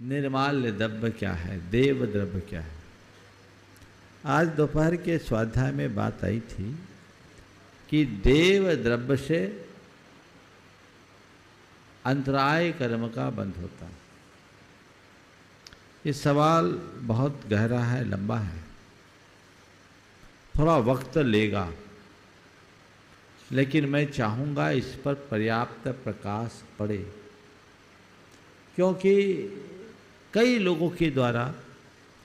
निर्माल्य द्रव्य क्या है, देव द्रव्य क्या है। आज दोपहर के स्वाध्याय में बात आई थी कि देव द्रव्य से अंतराय कर्म का बंध होता है। ये सवाल बहुत गहरा है, लंबा है, थोड़ा वक्त लेगा, लेकिन मैं चाहूँगा इस पर पर्याप्त प्रकाश पड़े, क्योंकि कई लोगों के द्वारा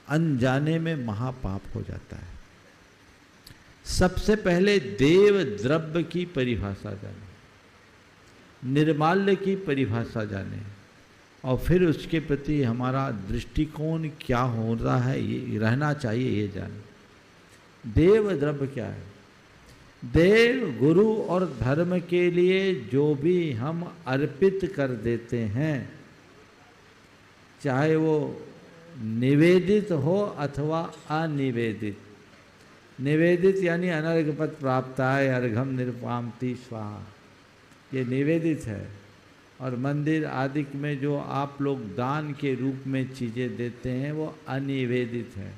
अनजाने में महापाप हो जाता है। सबसे पहले देव द्रव्य की परिभाषा जाने, निर्माल्य की परिभाषा जाने, और फिर उसके प्रति हमारा दृष्टिकोण क्या हो रहा है, ये रहना चाहिए, ये जाने। देव द्रव्य क्या है? देव, गुरु और धर्म के लिए जो भी हम अर्पित कर देते हैं, चाहे वो निवेदित हो अथवा अनिवेदित। निवेदित यानी अनर्घपत प्राप्ताय अर्घम निरुपामति स्वाहा, ये निवेदित है। और मंदिर आदि में जो आप लोग दान के रूप में चीज़ें देते हैं वो अनिवेदित है।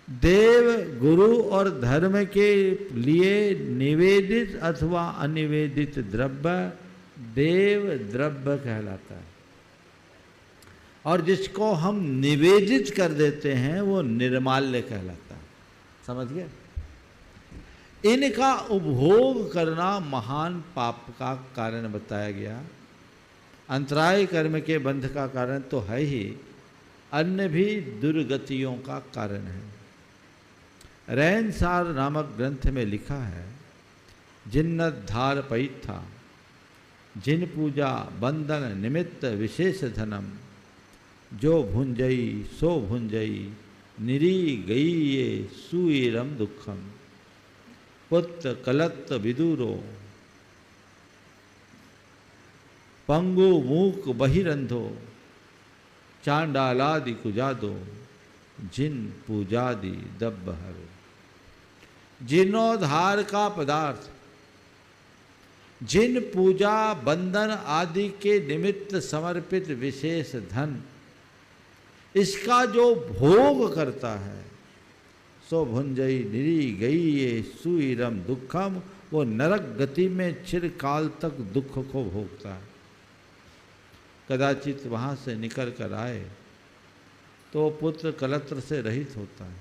देव, गुरु और धर्म के लिए निवेदित अथवा अनिवेदित द्रव्य देव द्रव्य कहलाता है, और जिसको हम निवेदित कर देते हैं वो निर्माल्य कहलाता है। समझ गए? इनका उपभोग करना महान पाप का कारण बताया गया। अंतराय कर्म के बंध का कारण तो है ही, अन्य भी दुर्गतियों का कारण है। रैनसार नामक ग्रंथ में लिखा है, जिन्नद्धार पैथा जिन पूजा बंधन निमित्त विशेष धनम, जो भुंजई सो भुंजई निरी गई ये सुईरम दुखम, पुत्र कलत्त विदुरो पंगु मूक बहिरंधो चांडालादि कुजादो जिन पूजादि दब्बहरो। जीर्णोद्धार का पदार्थ, जिन पूजा बंधन आदि के निमित्त समर्पित विशेष धन, इसका जो भोग करता है, सो भुंजई निरी गई ये सुईरम दुखम, वो नरक गति में चिरकाल तक दुख को भोगता है। कदाचित वहाँ से निकल कर आए तो पुत्र कलत्र से रहित होता है,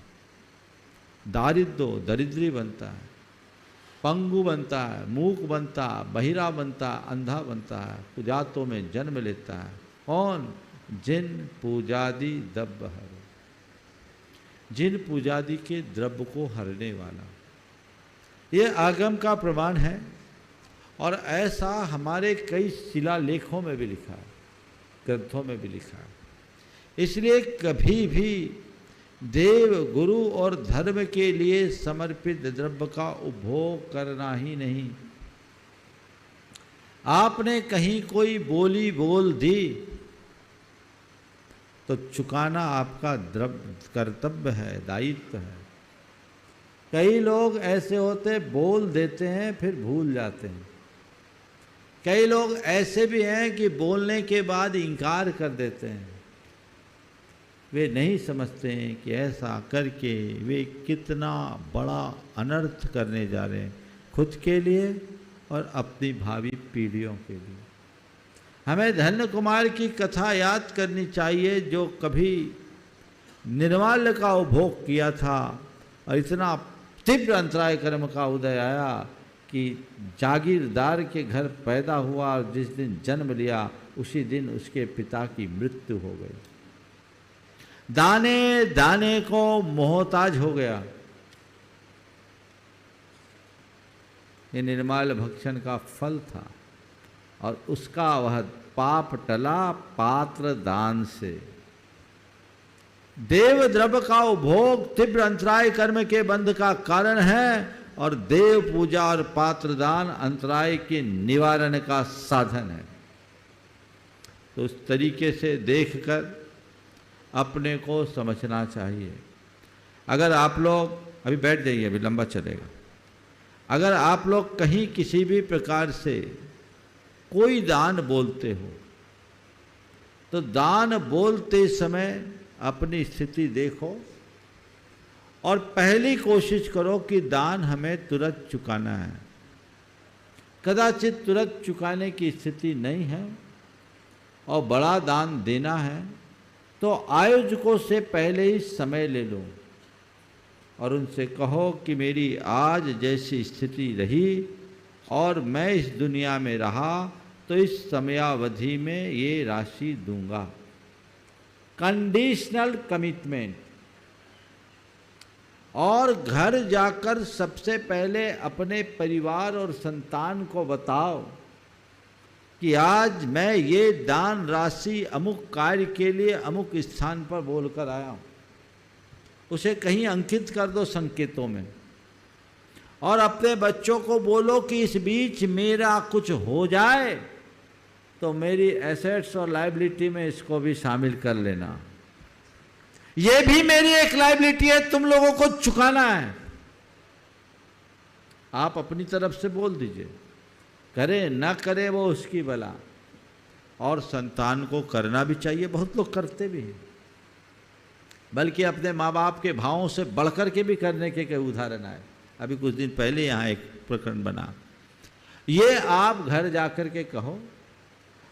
दरिद्री बनता है, पंगु बनता है, मूक बनता है, बहिरा बनता है, अंधा बनता है, कुजातों में जन्म लेता है। कौन? जिन पूजादि द्रव्य हर, जिन पूजादि के द्रव्य को हरने वाला। ये आगम का प्रमाण है, और ऐसा हमारे कई शिलालेखों में भी लिखा है, ग्रंथों में भी लिखा है। इसलिए कभी भी देव, गुरु और धर्म के लिए समर्पित द्रव्य का उपभोग करना ही नहीं। आपने कहीं कोई बोली बोल दी तो चुकाना आपका द्रव्य कर्तव्य है, दायित्व है। कई लोग ऐसे होते, बोल देते हैं फिर भूल जाते हैं। कई लोग ऐसे भी हैं कि बोलने के बाद इनकार कर देते हैं। वे नहीं समझते हैं कि ऐसा करके वे कितना बड़ा अनर्थ करने जा रहे हैं, खुद के लिए और अपनी भावी पीढ़ियों के लिए। हमें धन्य कुमार की कथा याद करनी चाहिए, जो कभी निर्माल्य का उपभोग किया था और इतना तीव्र अंतराय कर्म का उदय आया कि जागीरदार के घर पैदा हुआ और जिस दिन जन्म लिया उसी दिन उसके पिता की मृत्यु हो गई। दाने दाने को मोहताज हो गया। ये निर्माल्य भक्षण का फल था, और उसका वह पाप टला पात्र दान से। देव द्रव्य का उपभोग तीव्र अंतराय कर्म के बंध का कारण है, और देव पूजा और पात्र दान अंतराय के निवारण का साधन है। तो उस तरीके से देखकर अपने को समझना चाहिए। अगर आप लोग, अभी बैठ जाइए, अभी लंबा चलेगा। अगर आप लोग कहीं किसी भी प्रकार से कोई दान बोलते हो, तो दान बोलते समय अपनी स्थिति देखो और पहली कोशिश करो कि दान हमें तुरंत चुकाना है। कदाचित तुरंत चुकाने की स्थिति नहीं है और बड़ा दान देना है, तो आयोजकों से पहले ही समय ले लो और उनसे कहो कि मेरी आज जैसी स्थिति रही और मैं इस दुनिया में रहा तो इस समयावधि में ये राशि दूंगा। Conditional commitment. और घर जाकर सबसे पहले अपने परिवार और संतान को बताओ कि आज मैं ये दान राशि अमुक कार्य के लिए अमुक स्थान पर बोलकर आया हूँ। उसे कहीं अंकित कर दो संकेतों में, और अपने बच्चों को बोलो कि इस बीच मेरा कुछ हो जाए तो मेरी एसेट्स और लायबिलिटी में इसको भी शामिल कर लेना। ये भी मेरी एक लायबिलिटी है, तुम लोगों को चुकाना है। आप अपनी तरफ से बोल दीजिए, करे ना करे वो उसकी भला। और संतान को करना भी चाहिए, बहुत लोग करते भी हैं, बल्कि अपने माँ बाप के भावों से बढ़कर के भी करने के कई उदाहरण आए। अभी कुछ दिन पहले यहाँ एक प्रकरण बना। ये आप घर जाकर के कहो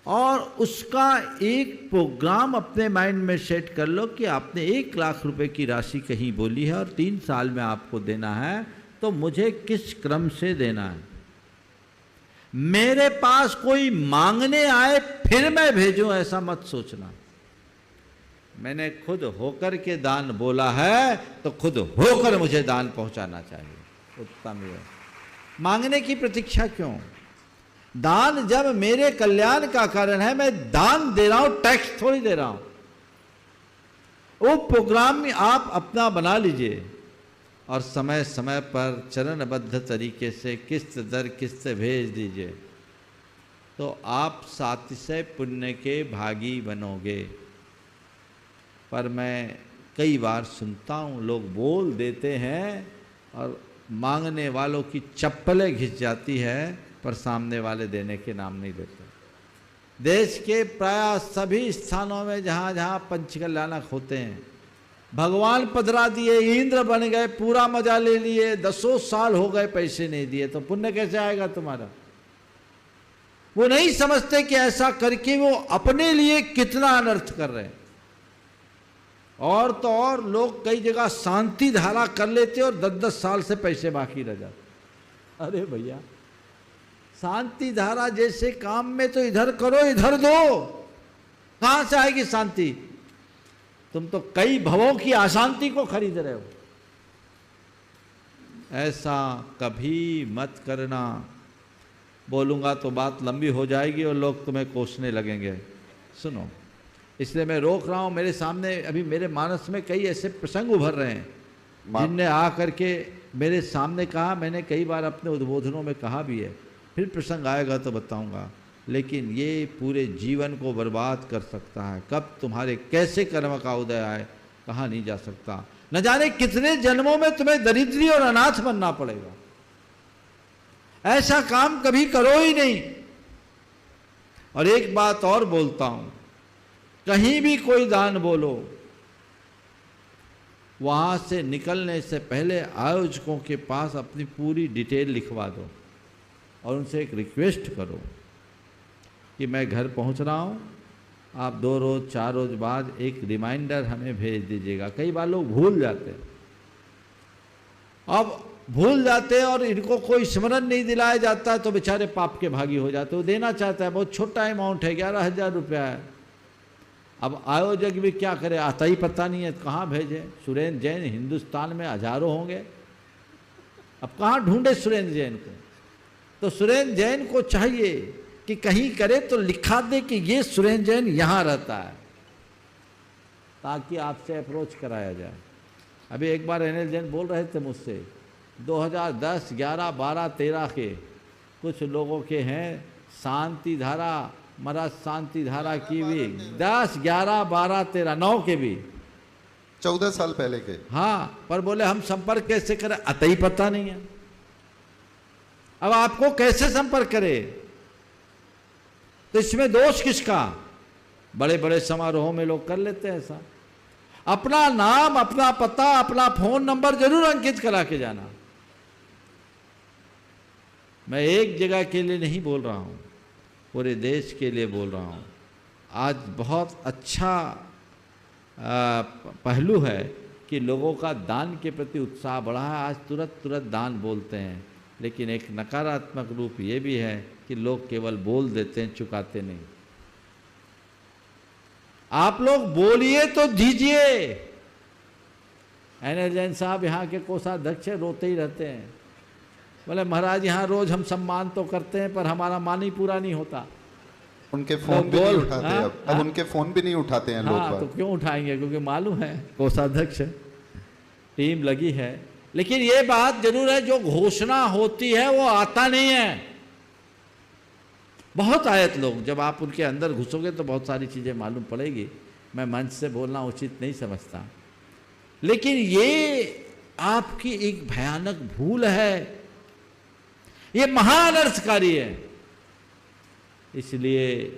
और उसका एक प्रोग्राम अपने माइंड में सेट कर लो कि आपने 1 लाख रुपए की राशि कहीं बोली है और 3 साल में आपको देना है, तो मुझे किस क्रम से देना है। मेरे पास कोई मांगने आए फिर मैं भेजूं, ऐसा मत सोचना। मैंने खुद होकर के दान बोला है तो खुद होकर मुझे दान पहुंचाना चाहिए। उत्तम है। मांगने की प्रतीक्षा क्यों? दान जब मेरे कल्याण का कारण है, मैं दान दे रहा हूं, टैक्स थोड़ी दे रहा हूं। वो प्रोग्राम में आप अपना बना लीजिए और समय समय पर चरणबद्ध तरीके से किस्त दर किस्त भेज दीजिए, तो आप सातिशय पुण्य के भागी बनोगे। पर मैं कई बार सुनता हूँ, लोग बोल देते हैं और मांगने वालों की चप्पलें घिस जाती है, पर सामने वाले देने के नाम नहीं देते। देश के प्राय सभी स्थानों में जहाँ जहाँ पंचकल्याणक होते हैं, भगवान पधरा दिए, इंद्र बन गए, पूरा मजा ले लिए, 10 साल हो गए पैसे नहीं दिए, तो पुण्य कैसे आएगा तुम्हारा? वो नहीं समझते कि ऐसा करके वो अपने लिए कितना अनर्थ कर रहे हैं। और तो और लोग कई जगह शांति धारा कर लेते और 10-10 साल से पैसे बाकी रह जाते। अरे भैया, शांति धारा जैसे काम में तो इधर करो इधर दो, कहां से आएगी शांति? तुम तो कई भवों की अशांति को खरीद रहे हो। ऐसा कभी मत करना। बोलूंगा तो बात लंबी हो जाएगी और लोग तुम्हें कोसने लगेंगे। सुनो, इसलिए मैं रोक रहा हूं। मेरे सामने अभी मेरे मानस में कई ऐसे प्रसंग उभर रहे हैं जिनने आ करके मेरे सामने कहा। मैंने कई बार अपने उद्बोधनों में कहा भी है, फिर प्रसंग आएगा तो बताऊंगा। लेकिन ये पूरे जीवन को बर्बाद कर सकता है। कब तुम्हारे कैसे कर्म का उदय आए कहा नहीं जा सकता। न जाने कितने जन्मों में तुम्हें दरिद्री और अनाथ बनना पड़ेगा। ऐसा काम कभी करो ही नहीं। और एक बात और बोलता हूं, कहीं भी कोई दान बोलो, वहां से निकलने से पहले आयोजकों के पास अपनी पूरी डिटेल लिखवा दो और उनसे एक रिक्वेस्ट करो कि मैं घर पहुंच रहा हूं, आप 2 रोज 4 रोज बाद एक रिमाइंडर हमें भेज दीजिएगा। कई बार लोग भूल जाते हैं। अब भूल जाते हैं और इनको कोई स्मरण नहीं दिलाया जाता है तो बेचारे पाप के भागी हो जाते। वो देना चाहता है, बहुत छोटा अमाउंट है, 11,000 रुपया है। अब आयोजक भी क्या करे, आता ही पता नहीं है कहाँ भेजे। सुरेंद्र जैन हिंदुस्तान में हजारों होंगे, अब कहाँ ढूंढे सुरेंद्र जैन को? तो सुरेंद्र जैन को चाहिए कि कहीं करे तो लिखा दे कि ये सुरेंद्र जैन यहाँ रहता है, ताकि आपसे अप्रोच कराया जाए। अभी एक बार अनिल जैन बोल रहे थे मुझसे, 2010, 11, 12, 13 के कुछ लोगों के हैं शांति धारा, महाराज शांति धारा की भी 10, 11, 12, 13, 9 के भी 14 साल पहले के। हाँ, पर बोले हम संपर्क कैसे करें, अतः ही पता नहीं है। अब आपको कैसे संपर्क करें? तो इसमें दोष किसका? बड़े बड़े समारोहों में लोग कर लेते हैं ऐसा। अपना नाम, अपना पता, अपना फोन नंबर जरूर अंकित करा के जाना। मैं एक जगह के लिए नहीं बोल रहा हूं, पूरे देश के लिए बोल रहा हूं। आज बहुत अच्छा पहलू है कि लोगों का दान के प्रति उत्साह बढ़ा है। आज तुरंत दान बोलते हैं, लेकिन एक नकारात्मक रूप ये भी है कि लोग केवल बोल देते हैं, चुकाते नहीं। आप लोग बोलिए तो दीजिए। एन जैन साहब यहाँ के कोषाध्यक्ष रोते ही रहते हैं, बोले महाराज यहाँ रोज हम सम्मान तो करते हैं पर हमारा मान ही पूरा नहीं होता। उनके फोन भी नहीं उठाते। अब उनके फोन भी नहीं उठाते हैं लोग। तो क्यों उठाएंगे, क्योंकि मालूम है कोषाध्यक्ष टीम लगी है। लेकिन ये बात जरूर है, जो घोषणा होती है वो आता नहीं है। बहुत आयत लोग, जब आप उनके अंदर घुसोगे तो बहुत सारी चीजें मालूम पड़ेगी। मैं मंच से बोलना उचित नहीं समझता, लेकिन ये आपकी एक भयानक भूल है, ये महान अनर्थकारी है। इसलिए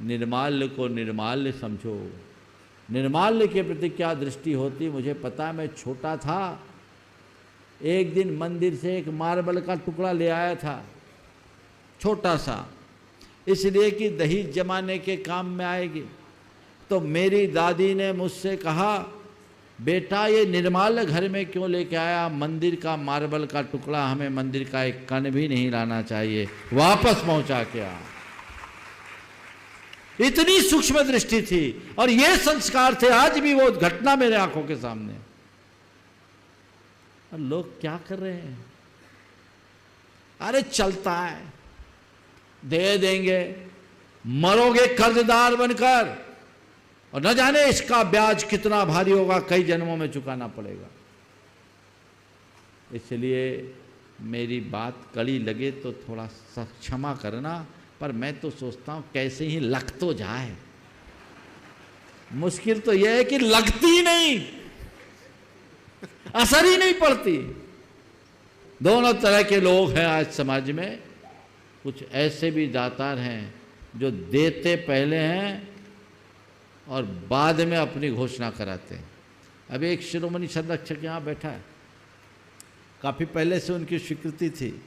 निर्माल्य को निर्माल्य समझो। निर्माल्य के प्रति क्या दृष्टि होती मुझे पता है। मैं छोटा था, एक दिन मंदिर से एक मार्बल का टुकड़ा ले आया था, छोटा सा, इसलिए कि दही जमाने के काम में आएगी। तो मेरी दादी ने मुझसे कहा, बेटा ये निर्माल्य घर में क्यों लेके आया, मंदिर का मार्बल का टुकड़ा, हमें मंदिर का एक कण भी नहीं लाना चाहिए, वापस पहुंचा के आ। इतनी सूक्ष्म दृष्टि थी और ये संस्कार थे। आज भी वो घटना मेरे आंखों के सामने। और लोग क्या कर रहे हैं, अरे चलता है, दे देंगे, मरोगे कर्जदार बनकर, और न जाने इसका ब्याज कितना भारी होगा, कई जन्मों में चुकाना पड़ेगा। इसलिए मेरी बात कड़ी लगे तो थोड़ा क्षमा करना, पर मैं तो सोचता हूं कैसे ही लग तो जाए। मुश्किल तो यह है कि लगती नहीं, असर ही नहीं पड़ती। दोनों तरह के लोग हैं आज समाज में। कुछ ऐसे भी दातार हैं जो देते पहले हैं और बाद में अपनी घोषणा कराते हैं। अभी एक शिरोमणि संरक्षक यहाँ बैठा है, काफ़ी पहले से उनकी स्वीकृति थी।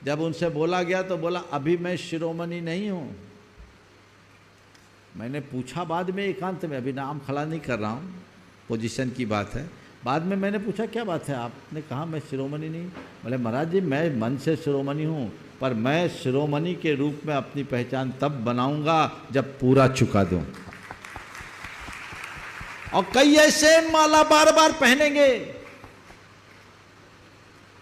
जब उनसे बोला गया तो बोला अभी मैं शिरोमणि नहीं हूँ। मैंने पूछा बाद में एकांत में, अभी नाम खड़ा नहीं कर रहा हूँ, पोजीशन की बात है। बाद में मैंने पूछा क्या बात है, आपने कहा मैं शिरोमणि नहीं। बोले महाराज जी मैं मन से शिरोमणि हूँ, पर मैं शिरोमणि के रूप में अपनी पहचान तब बनाऊंगा जब पूरा चुका दूं। और कई ऐसे माला बार बार पहनेंगे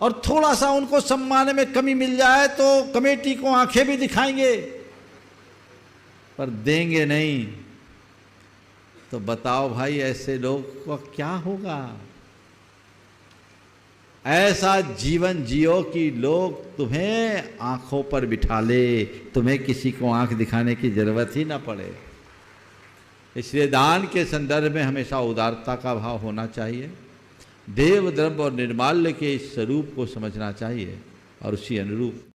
और थोड़ा सा उनको सम्मान में कमी मिल जाए तो कमेटी को आंखें भी दिखाएंगे, पर देंगे नहीं। तो बताओ भाई ऐसे लोग को क्या होगा। ऐसा जीवन जियो कि लोग तुम्हें आंखों पर बिठा ले, तुम्हें किसी को आंख दिखाने की जरूरत ही ना पड़े। इसलिए दान के संदर्भ में हमेशा उदारता का भाव होना चाहिए। देव द्रव्य और निर्माल्य के इस स्वरूप को समझना चाहिए और उसी अनुरूप